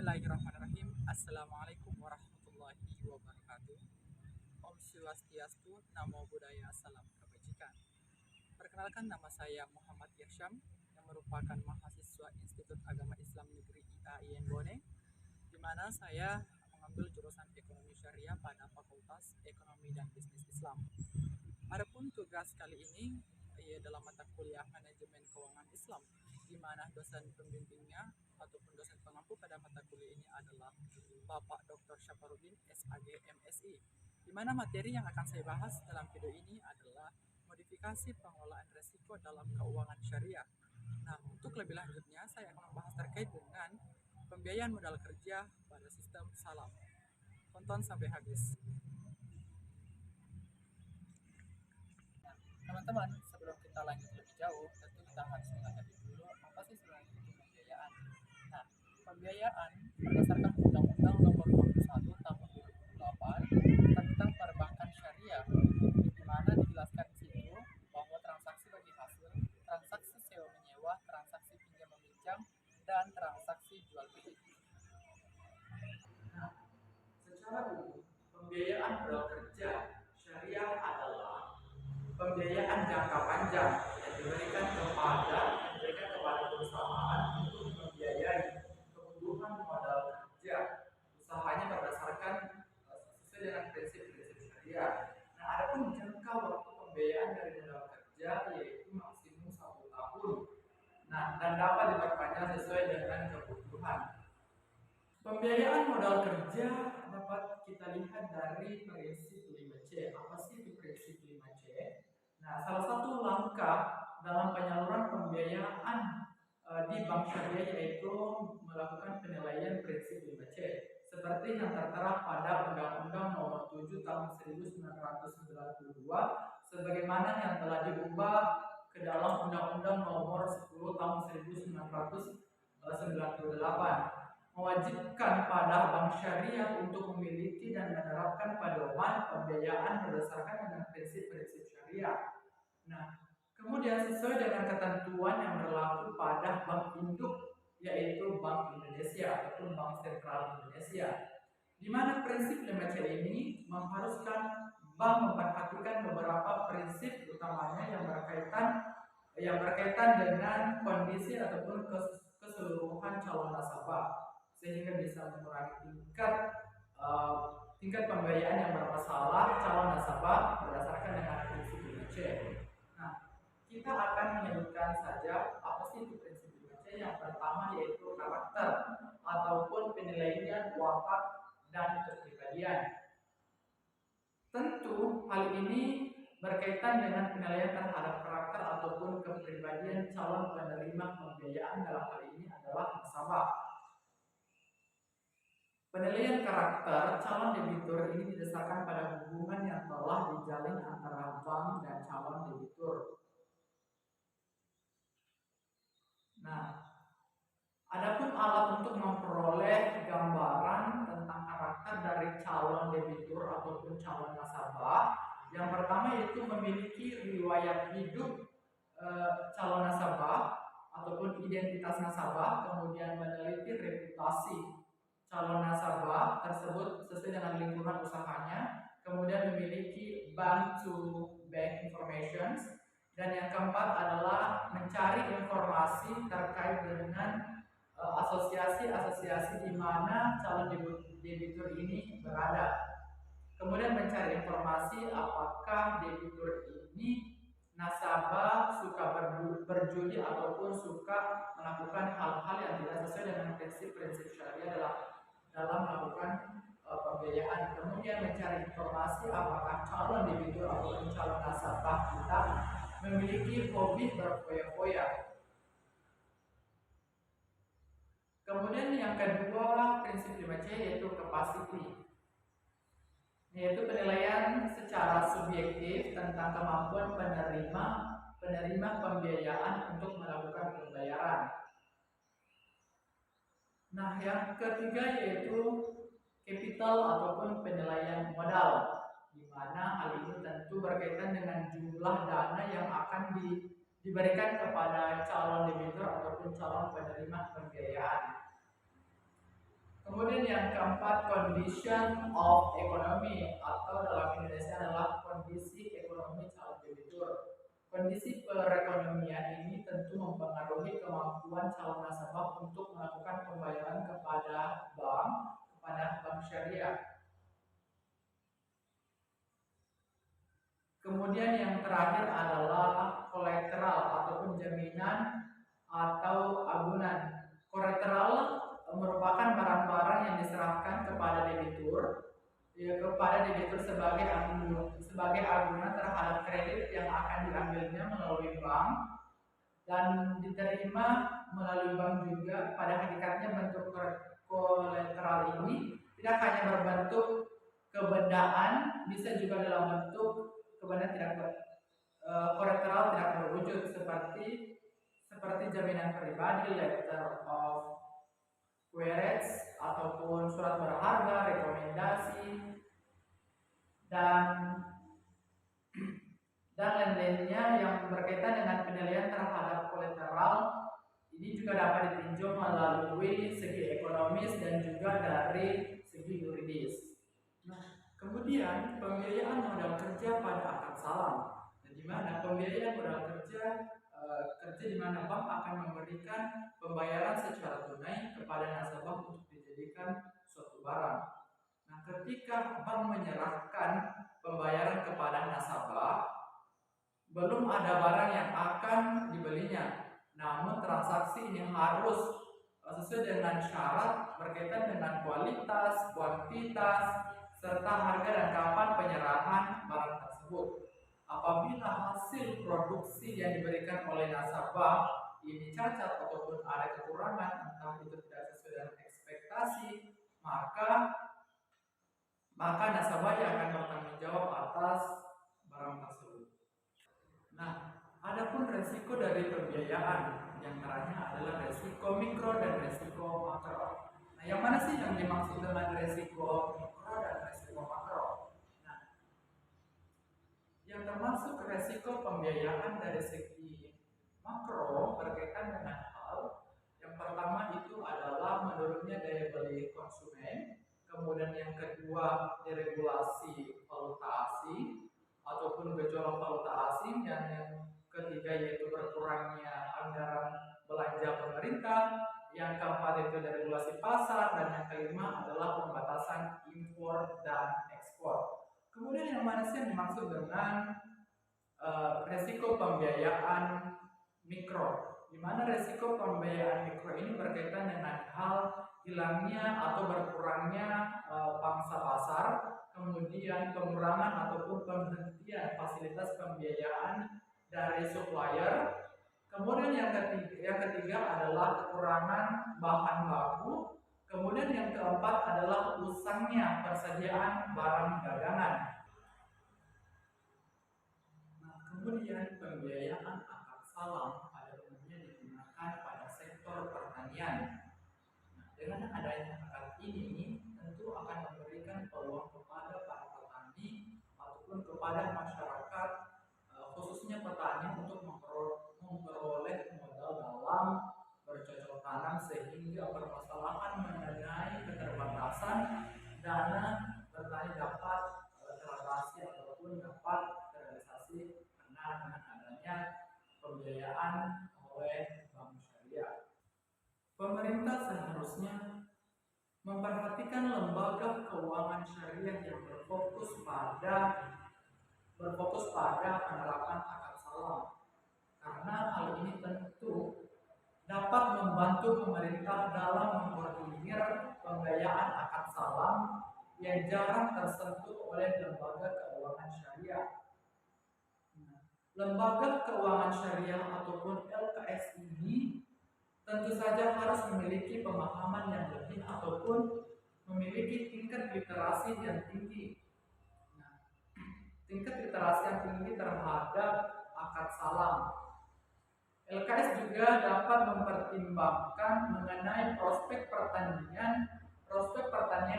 Bismillahirrahmanirrahim. Assalamualaikum warahmatullahi wabarakatuh. Om Swastiastu, Namo Buddhaya, Salam Kebajikan. Perkenalkan, nama saya Muhammad Irsyam yang merupakan mahasiswa Institut Agama Islam Negeri IAIN Bone, di mana saya mengambil jurusan Ekonomi Syariah pada Fakultas Ekonomi dan Bisnis Islam. Adapun tugas kali ini dalam mata kuliah Manajemen Keuangan Islam, di mana dosen pembimbingnya ataupun dosen pengampu pada mata kuliah ini adalah Bapak Dr. Syafarudin SAG MSI, di mana materi yang akan saya bahas dalam video ini adalah modifikasi pengelolaan resiko dalam keuangan syariah. Nah, untuk lebih lanjutnya saya akan membahas terkait dengan pembiayaan modal kerja pada sistem salam. Tonton sampai habis. Teman-teman, sebelum kita lanjut lebih jauh, tentu kita harus mengetahui dulu apa sih sebenarnya itu pembiayaan. Nah, pembiayaan berdasarkan Undang-Undang Nomor 21 Tahun 2008 tentang Perbankan Syariah, di mana dijelaskan di situ bahwa transaksi bagi hasil, transaksi sewa menyewa, transaksi pinjam meminjam, dan transaksi jual beli. Nah, secara umum, pembiayaan modal kerja syariah adalah pembiayaan jangka panjang yang diberikan kepada perusahaan untuk membiayai kebutuhan modal kerja usahanya berdasarkan sesuai dengan prinsip-prinsip syariah. Nah, adapun jangka waktu pembiayaan dari modal kerja yaitu maksimum 1 tahun. Nah, dan dapat diperpanjang sesuai dengan kebutuhan. Pembiayaan modal kerja dapat kita lihat dari prinsip 5C. Apa sih itu prinsip 5C? Nah, salah satu langkah dalam penyaluran pembiayaan di bank syariah yaitu melakukan penilaian prinsip 5C seperti yang tertera pada Undang-Undang Nomor 7 Tahun 1992 sebagaimana yang telah diubah ke dalam Undang-Undang Nomor 10 Tahun 1998, mewajibkan pada bank syariah untuk memiliki dan menerapkan pedoman pembiayaan berdasarkan dengan prinsip-prinsip syariah. Nah, kemudian sesuai dengan ketentuan yang berlaku pada bank induk yaitu Bank Indonesia ataupun Bank Sentral Indonesia, di mana prinsip 5C ini mengharuskan bank memperhatikan beberapa prinsip utamanya yang berkaitan dengan kondisi ataupun keseluruhan calon nasabah, sehingga bisa mengurangi tingkat pembiayaan yang bermasalah calon nasabah berdasarkan dengan prinsip 5C. Nah, kita akan menyebutkan saja apa sih itu prinsip 5C. Yang pertama yaitu karakter ataupun penilaian watak dan kepribadian. Tentu hal ini berkaitan dengan penilaian terhadap karakter ataupun kepribadian calon penerima pembiayaan, dalam hal ini adalah nasabah. Penilaian karakter calon debitur ini didasarkan pada hubungan yang telah dijalin antara bank dan calon debitur. Nah, adapun alat untuk memperoleh gambaran tentang karakter dari calon debitur ataupun calon nasabah, yang pertama yaitu memiliki riwayat hidup calon nasabah ataupun identitas nasabah, kemudian meneliti reputasi calon nasabah tersebut sesuai dengan lingkungan usahanya, kemudian memiliki bank to bank informations, dan yang keempat adalah mencari informasi terkait dengan asosiasi-asosiasi di mana calon debitur ini berada. Kemudian mencari informasi apakah debitur ini nasabah suka berjudi ataupun suka melakukan hal-hal yang tidak sesuai dengan prinsip-prinsip syariah dalam melakukan pembiayaan. Kemudian mencari informasi apakah calon debitur ataupun calon nasabah kita memiliki hobi berfoya-foya. Kemudian yang kedua prinsip 5C yaitu capacity, yaitu penilaian secara subjektif tentang kemampuan penerima pembiayaan untuk melakukan pembayaran. Nah, yang ketiga yaitu capital ataupun penilaian modal, di mana hal ini tentu berkaitan dengan jumlah dana yang akan diberikan kepada calon debitur ataupun calon penerima pembiayaan. Kemudian yang keempat, condition of economy atau dalam Indonesia adalah kondisi ekonomi calon debitur. Kondisi perekonomian ini tentu mempengaruhi kemampuan calon nasabah untuk melakukan pembayaran kepada bank syariah. Kemudian yang terakhir adalah kolateral ataupun jaminan atau agunan. Kolateral merupakan barang-barang yang diserahkan kepada debitur sebagai agunan terhadap kredit yang akan diambilnya melalui bank dan diterima melalui bank juga. Pada hakikatnya bentuk kolateral ini tidak hanya berbentuk kebendaan, bisa juga dalam bentuk kebendaan kolateral tidak berwujud seperti jaminan pribadi, letter of credit ataupun surat berharga, rekomendasi dan lain-lainnya yang berkaitan dengan penilaian terhadap kolateral. Ini juga dapat ditinjau melalui segi ekonomis dan juga dari segi yuridis. Nah, kemudian pembiayaan modal kerja pada akad salam. Nah, di mana pembiayaan modal kerja di mana bank akan memberikan pembayaran secara tunai kepada nasabah untuk dijadikan suatu barang. Nah, ketika bank menyerahkan pembayaran kepada nasabah, belum ada barang yang akan dibelinya. Namun transaksi ini harus sesuai dengan syarat berkaitan dengan kualitas, kuantitas, serta harga dan kapan penyerahan barang tersebut. Apabila hasil produksi yang diberikan oleh nasabah ini cacat ataupun ada kekurangan, entah itu tidak sesuai dengan ekspektasi, maka nasabah yang akan bertanggung jawab atas barang tersebut. Nah, adapun resiko dari pembiayaan, yang terakhir adalah resiko mikro dan resiko makro. Nah, yang mana sih yang dimaksud dengan resiko mikro dan resiko makro? Nah, yang termasuk resiko pembiayaan dari segi makro berkaitan dengan hal yang pertama itu adalah menurunnya daya beli konsumen, kemudian yang kedua deregulasi valuta asing ataupun gejolak valuta asing, dan yang ketiga yaitu berkurangnya anggaran belanja pemerintah, yang keempat itu deregulasi pasar, dan yang kelima adalah pembatasan impor dan ekspor. Kemudian yang mana sih yang dimaksud dengan resiko pembiayaan mikro, di mana resiko pembiayaan mikro ini berkaitan dengan hal hilangnya atau berkurangnya pangsa pasar, kemudian pengurangan ataupun penghentian fasilitas pembiayaan dari supplier, kemudian yang ketiga adalah kekurangan bahan baku, kemudian yang keempat adalah usangnya persediaan barang dagangan. Kemudian pembiayaan akad salam pada umumnya digunakan pada sektor pertanian. Nah, dengan adanya akad ini tentu akan memberikan peluang kepada para petani ataupun kepada masyarakat, khususnya petani, untuk memperoleh modal dalam bercocok tanam, sehingga permasalahan mengenai keterbatasan dana petani dapat teratasi ataupun dapat terrealisasi dengan adanya pembiayaan oleh bank syariah. Pemerintah seharusnya memperhatikan lembaga keuangan syariah yang berfokus pada penerapan akad salam, karena hal ini tentu dapat membantu pemerintah dalam mengkoordinir pembiayaan akad salam yang jarang tersentuh oleh lembaga keuangan syariah. Lembaga keuangan syariah ataupun LKS ini tentu saja harus memiliki pemahaman yang lebih ataupun memiliki tingkat literasi yang tinggi. Nah, tingkat literasi yang tinggi terhadap akad salam. LKS juga dapat mempertimbangkan mengenai prospek pertanian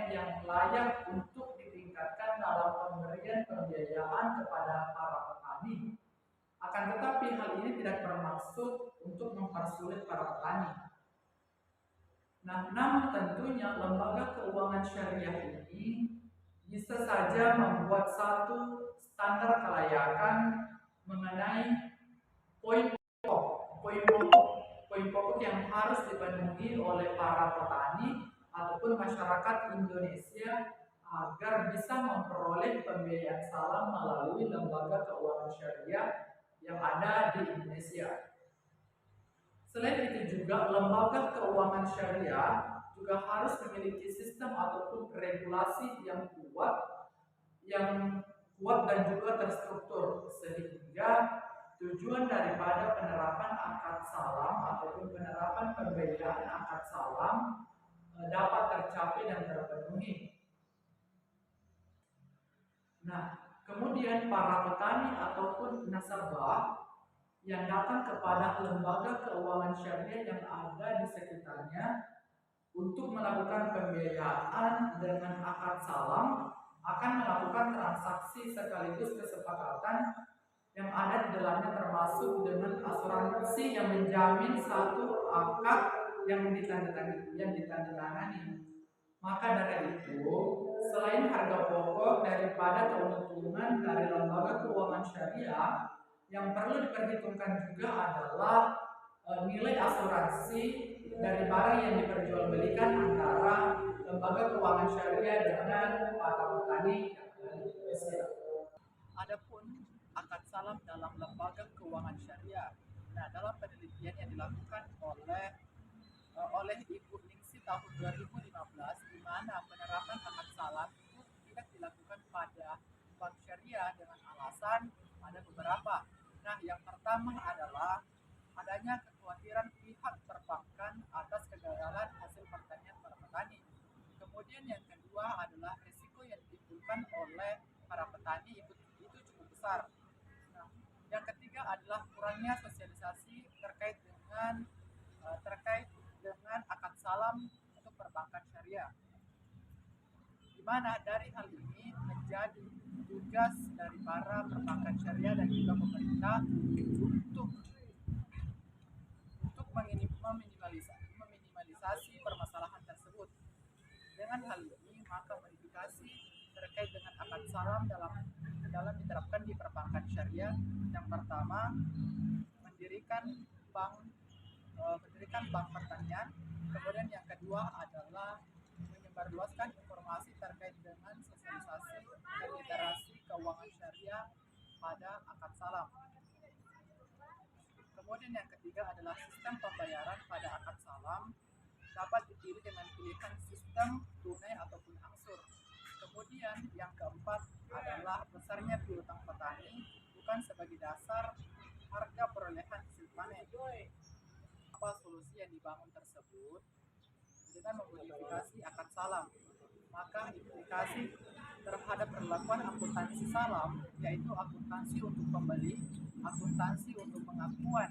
yang layak untuk ditingkatkan dalam pemberian pembiayaan kepada para petani. Akan tetapi hal ini tidak bermaksud untuk mempersulit para petani. Nah, namun tentunya lembaga keuangan syariah ini bisa saja membuat satu standar kelayakan mengenai poin poin pokok poin pokok yang harus dipenuhi oleh para petani ataupun masyarakat Indonesia agar bisa memperoleh pembiayaan salam melalui lembaga keuangan syariah yang ada di Indonesia. Selain itu juga lembaga keuangan syariah juga harus memiliki sistem ataupun regulasi yang kuat dan juga terstruktur sehingga tujuan daripada penerapan akad salam ataupun penerapan pembiayaan akad salam dapat tercapai dan terpenuhi. Nah, kemudian para petani ataupun nasabah yang datang kepada lembaga keuangan syariah yang ada di sekitarnya untuk melakukan pembiayaan dengan akad salam akan melakukan transaksi sekaligus kesepakatan yang ada di dalamnya termasuk dengan asuransi yang menjamin satu akad yang ditandatangani. Maka dari itu, selain harga pokok daripada keuntungan dari lembaga keuangan syariah, yang perlu diperhitungkan juga adalah nilai asuransi dari barang yang diperjualbelikan antara lembaga keuangan syariah dengan para petani yang ada di Indonesia. Adapun akad salam dalam lembaga keuangan syariah. Nah, dalam penelitian yang dilakukan oleh Ibu Ningsi tahun 2015, di mana penerapan akad salam itu tidak dilakukan pada bank syariah dengan alasan ada beberapa. Nah, yang pertama adalah adanya kekhawatiran pihak perbankan atas kegagalan hasil pertanian para petani. Kemudian yang kedua adalah risiko yang ditimbulkan oleh para petani itu cukup besar. Nah, yang ketiga adalah kurangnya sosialisasi terkait dengan akad salam untuk perbankan syariah. Di mana dari hal ini menjadi tugas dari para perbankan syariah dan juga pemerintah untuk meminimalisasi permasalahan tersebut. Dengan hal ini, maka modifikasi terkait dengan akad salam dalam diterapkan di perbankan syariah. Yang pertama, mendirikan bank pertanian. Kemudian yang kedua adalah menyebarluaskan informasi terkait dengan sosialisasi dan literasi keuangan syariah pada akad salam. Kemudian yang ketiga adalah sistem pembayaran pada akad salam dapat dipilih dengan pilihan sistem tunai ataupun angsur. Kemudian yang keempat adalah besarnya piutang petani bukan sebagai dasar harga perolehan hasil panen. Apa solusi yang dibangun tersebut dengan memodifikasi akad salam? Maka implikasi terhadap perlakuan akuntansi salam, yaitu akuntansi untuk pembeli, akuntansi untuk pengakuan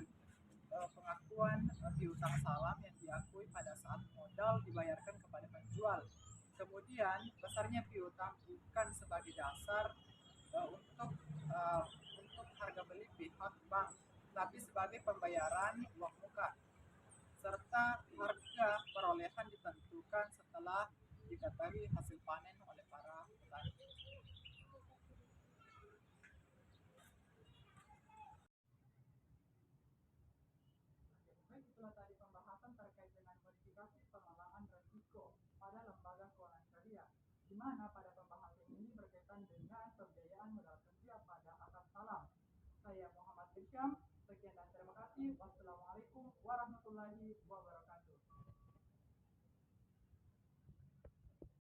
piutang salam yang diakui pada saat modal dibayarkan kepada penjual. Kemudian besarnya piutang bukan sebagai dasar untuk harga beli pihak bank, tapi sebagai pembayaran uang muka, serta harga perolehan ditentukan setelah diketahui hasil panen oleh para petani. Baik, itulah tadi pembahasan terkait dengan modifikasi pengelolaan risiko pada lembaga keuangan syariah, di mana pada pembahasan ini berkaitan dengan pembiayaan modal kerja pada akad salam. Saya Muhammad Hisham, sekian dan terima kasih. Wassalamualaikum